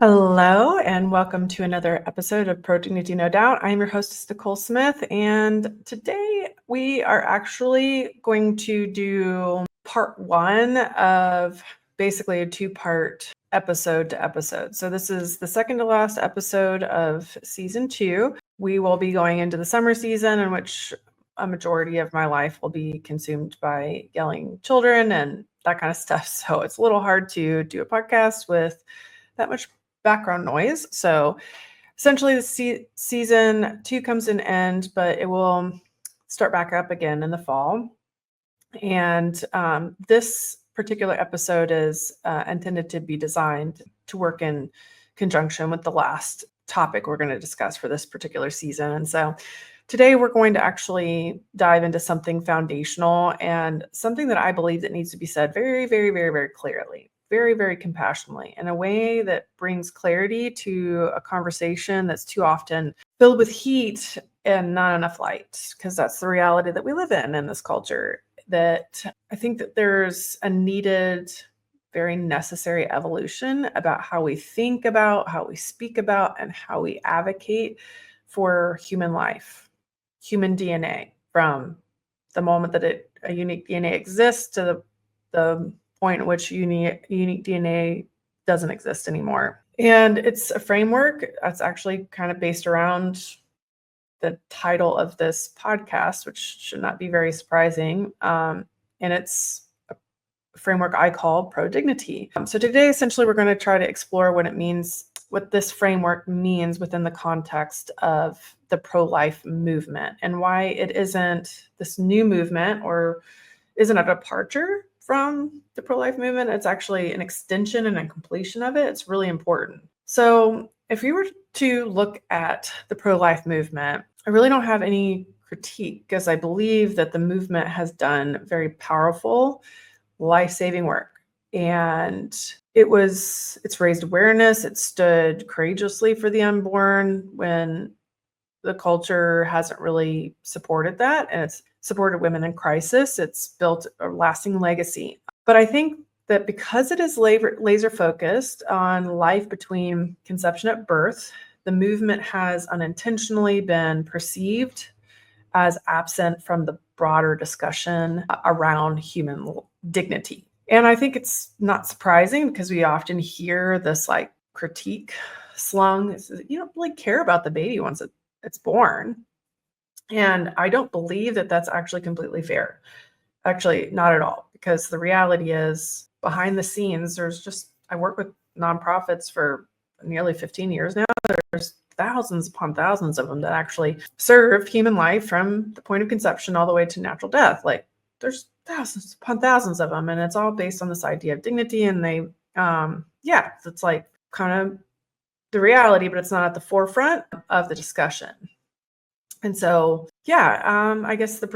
Hello, and welcome to another episode of Pro Dignity No Doubt. I'm your hostess, Nicole Smith, and today we are actually going to do part one of basically a two-part episode to episode. So this is the second to last episode of season 2. We will be going into the summer season, in which a majority of my life will be consumed by yelling children and that kind of stuff. So it's a little hard to do a podcast with that much background noise. So essentially the season 2 comes to an end, but it will start back up again in the fall. And this particular episode is intended to be designed to work in conjunction with the last topic we're going to discuss for this particular season. And so today we're going to actually dive into something foundational and something that I believe that needs to be said very, very, very, very clearly. Very, very compassionately, in a way that brings clarity to a conversation that's too often filled with heat and not enough light, because that's the reality that we live in this culture. That I think that there's a needed, very necessary evolution about how we think about, how we speak about, and how we advocate for human life, human DNA, from the moment that a unique DNA exists to the point at which unique DNA doesn't exist anymore. And it's a framework that's actually kind of based around the title of this podcast, which should not be very surprising. And it's a framework I call Pro Dignity. So today, essentially, we're going to try to explore what this framework means within the context of the pro-life movement, and why it isn't this new movement or isn't a departure from the pro-life movement. It's actually an extension and a completion of it. It's really important. So if you were to look at the pro-life movement, I really don't have any critique, because I believe that the movement has done very powerful, life-saving work. And it's raised awareness. It stood courageously for the unborn when the culture hasn't really supported that, and it's supported women in crisis. It's built a lasting legacy. But I think that because it is laser focused on life between conception at birth, the movement has unintentionally been perceived as absent from the broader discussion around human dignity. And I think it's not surprising, because we often hear this critique slung. It's, you don't really care about the baby once it's born. And I don't believe that that's actually completely fair. Actually, not at all, because the reality is, behind the scenes, I work with nonprofits for nearly 15 years now. There's thousands upon thousands of them that actually serve human life from the point of conception all the way to natural death. There's thousands upon thousands of them, and it's all based on this idea of dignity. And they, it's kind of the reality, but it's not at the forefront of the discussion. And so, I guess the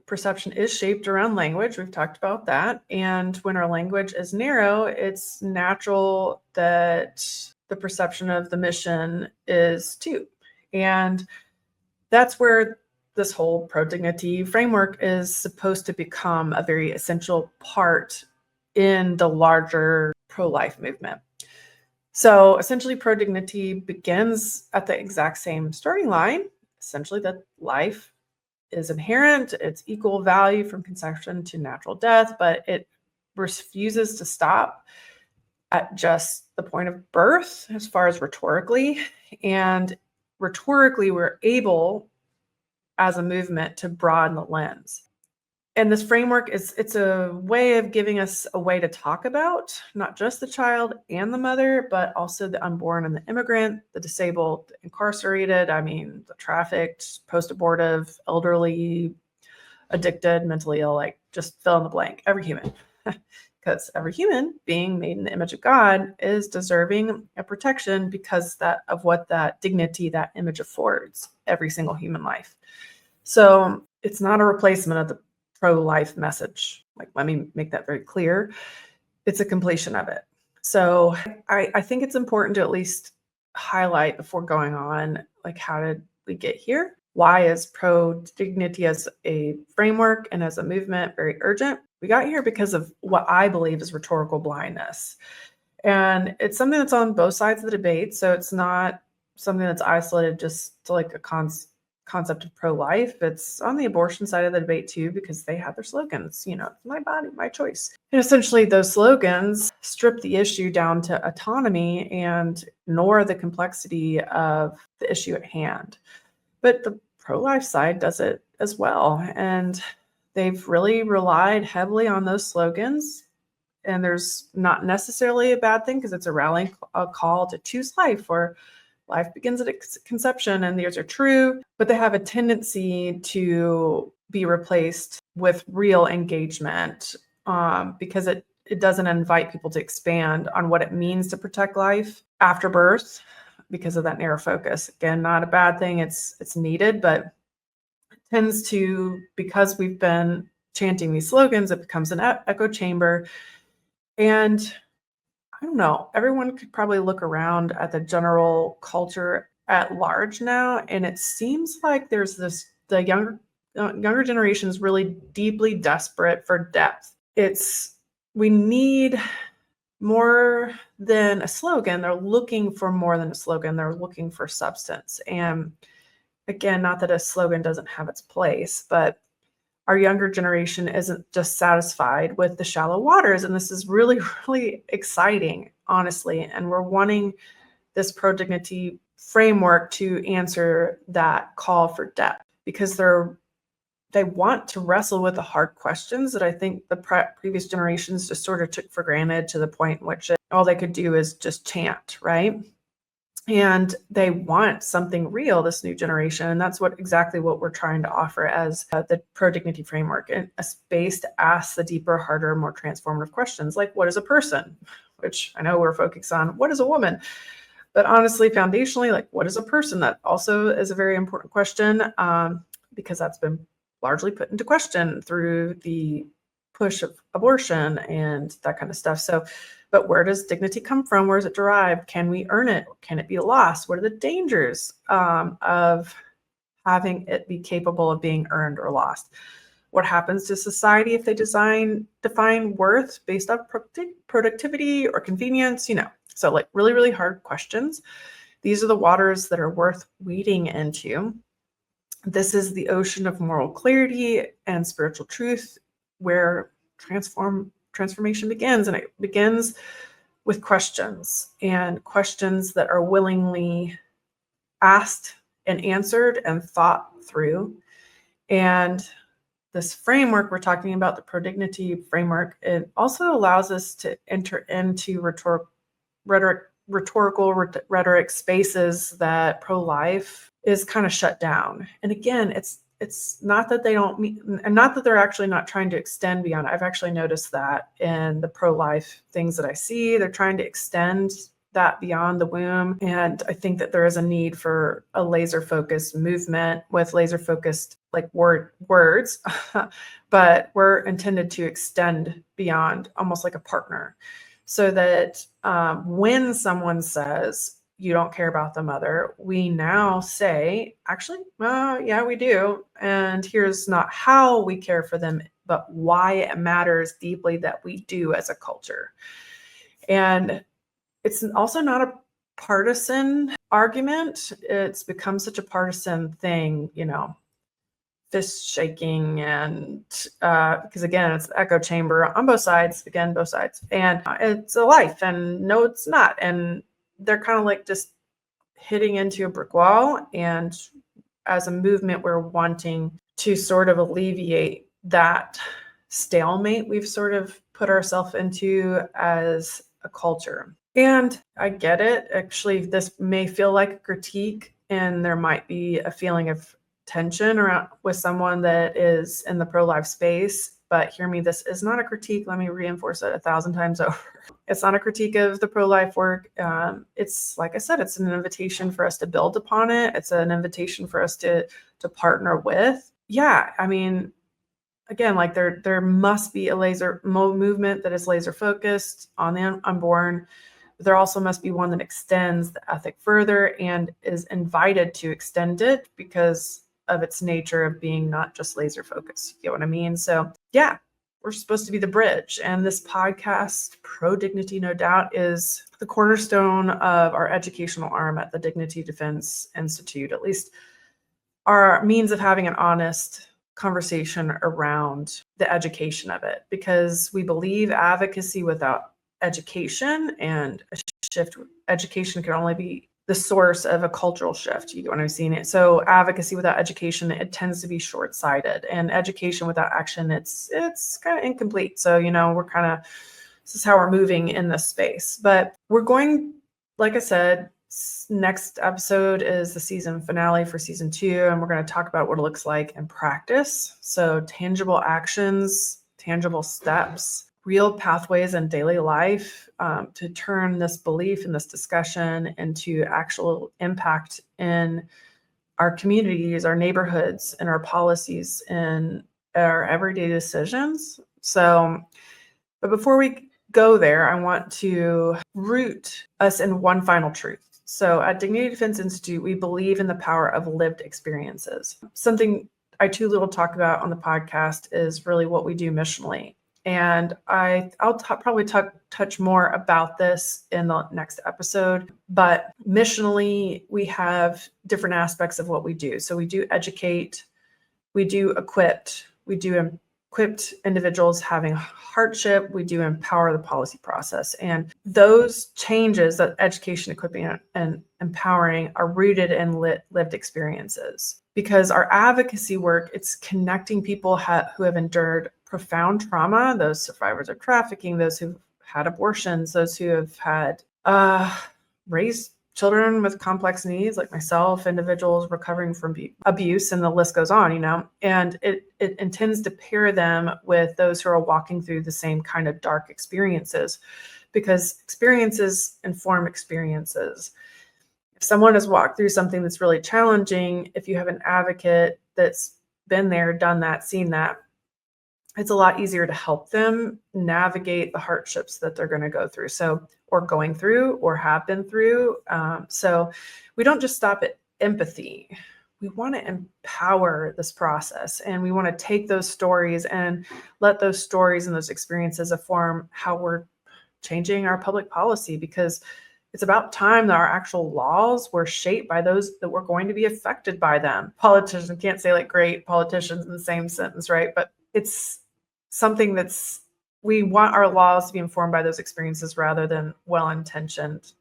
perception is shaped around language. We've talked about that. And when our language is narrow, it's natural that the perception of the mission is too. And that's where this whole pro-dignity framework is supposed to become a very essential part in the larger pro-life movement. So essentially, pro-dignity begins at the exact same starting line. Essentially, that life is inherent, it's equal value from conception to natural death, but it refuses to stop at just the point of birth, as far as rhetorically. And rhetorically, we're able, as a movement, to broaden the lens. And this framework it's a way of giving us a way to talk about not just the child and the mother, but also the unborn and the immigrant, the disabled, the incarcerated, the trafficked, post-abortive, elderly, addicted, mentally ill, just fill in the blank, every human. Because every human being made in the image of God is deserving of protection because of what that dignity, that image affords every single human life. So it's not a replacement of the pro-life message. Let me make that very clear. It's a completion of it. So I think it's important to at least highlight before going on, how did we get here? Why is pro-dignity as a framework and as a movement very urgent? We got here because of what I believe is rhetorical blindness. And it's something that's on both sides of the debate. So it's not something that's isolated just to like a concept of pro-life. It's on the abortion side of the debate too, because they have their slogans, my body, my choice. And essentially those slogans strip the issue down to autonomy and ignore the complexity of the issue at hand. But the pro-life side does it as well. And they've really relied heavily on those slogans. And there's not necessarily a bad thing because it's a rallying call to choose life, or life begins at conception, and these are true, but they have a tendency to be replaced with real engagement because it doesn't invite people to expand on what it means to protect life after birth because of that narrow focus. Again, not a bad thing. It's needed, but it tends to, because we've been chanting these slogans, it becomes an echo chamber. And I don't know, everyone could probably look around at the general culture at large now, and it seems like there's the younger generation is really deeply desperate for depth. We need more than a slogan. They're looking for more than a slogan. They're looking for substance. And again, not that a slogan doesn't have its place, but our younger generation isn't just satisfied with the shallow waters. And this is really, really exciting, honestly. And we're wanting this pro-dignity framework to answer that call for depth, because they want to wrestle with the hard questions that I think the previous generations just sort of took for granted, to the point in which all they could do is just chant, right? And they want something real, this new generation. And that's exactly what we're trying to offer as the pro-dignity framework, and a space to ask the deeper, harder, more transformative questions, like what is a person? Which I know we're focused on, what is a woman? But honestly, foundationally, like what is a person? That also is a very important question, because that's been largely put into question through the push of abortion and that kind of stuff. So, but where does dignity come from? Where is it derived? Can we earn it? Can it be lost? What are the dangers of having it be capable of being earned or lost? What happens to society if they define worth based on productivity or convenience? So like really, really hard questions. These are the waters that are worth wading into. This is the ocean of moral clarity and spiritual truth, where transformation begins. And it begins with questions, and questions that are willingly asked and answered and thought through. And this framework we're talking about, the pro-dignity framework, it also allows us to enter into rhetorical rhetoric spaces that pro-life is kind of shut down. And again, it's not that they don't mean, and not that they're actually not trying to extend beyond. I've actually noticed that in the pro-life things that I see, they're trying to extend that beyond the womb. And I think that there is a need for a laser focused movement with laser focused like words, but we're intended to extend beyond, almost like a partner, so that when someone says, you don't care about the mother, we now say, actually, yeah, we do. And here's not how we care for them, but why it matters deeply that we do as a culture. And it's also not a partisan argument. It's become such a partisan thing, fist shaking, and because again, it's the echo chamber on both sides, and it's a life, and no, it's not. And they're kind of like just hitting into a brick wall. And as a movement, we're wanting to sort of alleviate that stalemate we've sort of put ourselves into as a culture. And I get it. Actually, this may feel like a critique, and there might be a feeling of tension around with someone that is in the pro-life space. But hear me, this is not a critique. Let me reinforce it 1,000 times over. It's not a critique of the pro-life work. It's, like I said, it's an invitation for us to build upon it. It's an invitation for us to partner with. Yeah, I mean, again, like there must be a laser movement that is laser focused on the unborn. But there also must be one that extends the ethic further and is invited to extend it because of its nature of being not just laser focused. You get what I mean? So yeah, we're supposed to be the bridge. And this podcast, Pro Dignity No Doubt, is the cornerstone of our educational arm at the Dignity Defense Institute, at least our means of having an honest conversation around the education of it, because we believe advocacy without education and a shift, education can only be the source of a cultural shift. You get what I'm seeing it. So advocacy without education, it tends to be short-sighted, and education without action, it's kind of incomplete. So, this is how we're moving in this space. But we're going, like I said, next episode is the season finale for season 2, and we're going to talk about what it looks like in practice. So tangible actions, tangible steps, real pathways in daily life to turn this belief and this discussion into actual impact in our communities, our neighborhoods, and our policies and our everyday decisions. So, but before we go there, I want to root us in one final truth. So at Dignity Defense Institute, we believe in the power of lived experiences. Something I too little talk about on the podcast is really what we do missionally. And I'll probably touch more about this in the next episode. But missionally, we have different aspects of what we do. So we do educate, we do equip equipped individuals having hardship, we do empower the policy process. And those changes, that education, equipping, and empowering, are rooted in lived experiences. Because our advocacy work, it's connecting people who have endured profound trauma, those survivors of trafficking, those who've had abortions, those who have had raised children with complex needs like myself, individuals recovering from abuse, and the list goes on, and it intends to pair them with those who are walking through the same kind of dark experiences, because experiences inform experiences. If someone has walked through something that's really challenging, if you have an advocate that's been there, done that, seen that, it's a lot easier to help them navigate the hardships that they're going to go through. Or going through, or have been through. So we don't just stop at empathy. We want to empower this process, and we want to take those stories and let those stories and those experiences inform how we're changing our public policy, because it's about time that our actual laws were shaped by those that were going to be affected by them. Politicians can't say like great politicians in the same sentence, right? But it's something we want our laws to be informed by those experiences rather than well-intentioned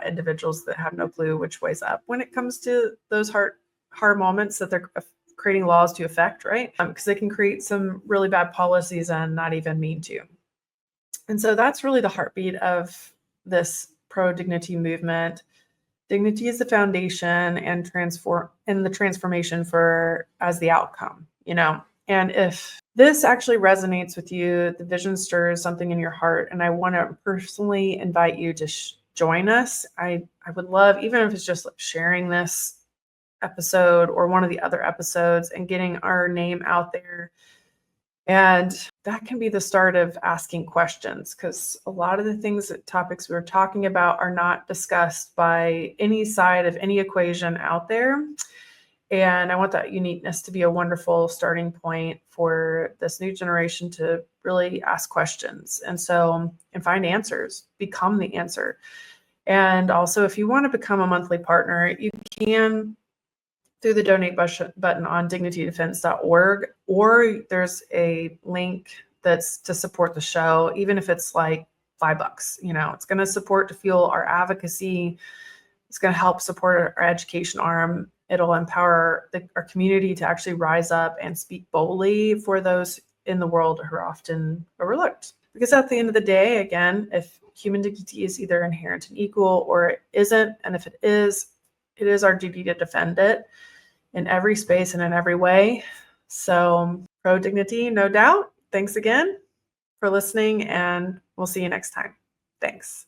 individuals that have no clue which way's up when it comes to those hard moments that they're creating laws to affect, right? Because they can create some really bad policies and not even mean to. And so that's really the heartbeat of this pro-dignity movement. Dignity is the foundation, and the transformation as the outcome, And if this actually resonates with you, the vision stirs something in your heart, and I want to personally invite you to join us. I would love, even if it's just like sharing this episode or one of the other episodes and getting our name out there. And that can be the start of asking questions, because a lot of the topics we're talking about are not discussed by any side of any equation out there. And I want that uniqueness to be a wonderful starting point for this new generation to really ask questions. And find answers, become the answer. And also, if you want to become a monthly partner, you can through the donate button on dignitydefense.org, or there's a link that's to support the show, even if it's like $5. It's going to support to fuel our advocacy. It's going to help support our education arm. It'll empower our community to actually rise up and speak boldly for those in the world who are often overlooked. Because at the end of the day, again, if human dignity is either inherent and equal or it isn't, and if it is our duty to defend it in every space and in every way. So, pro dignity, no doubt. Thanks again for listening, and we'll see you next time. Thanks.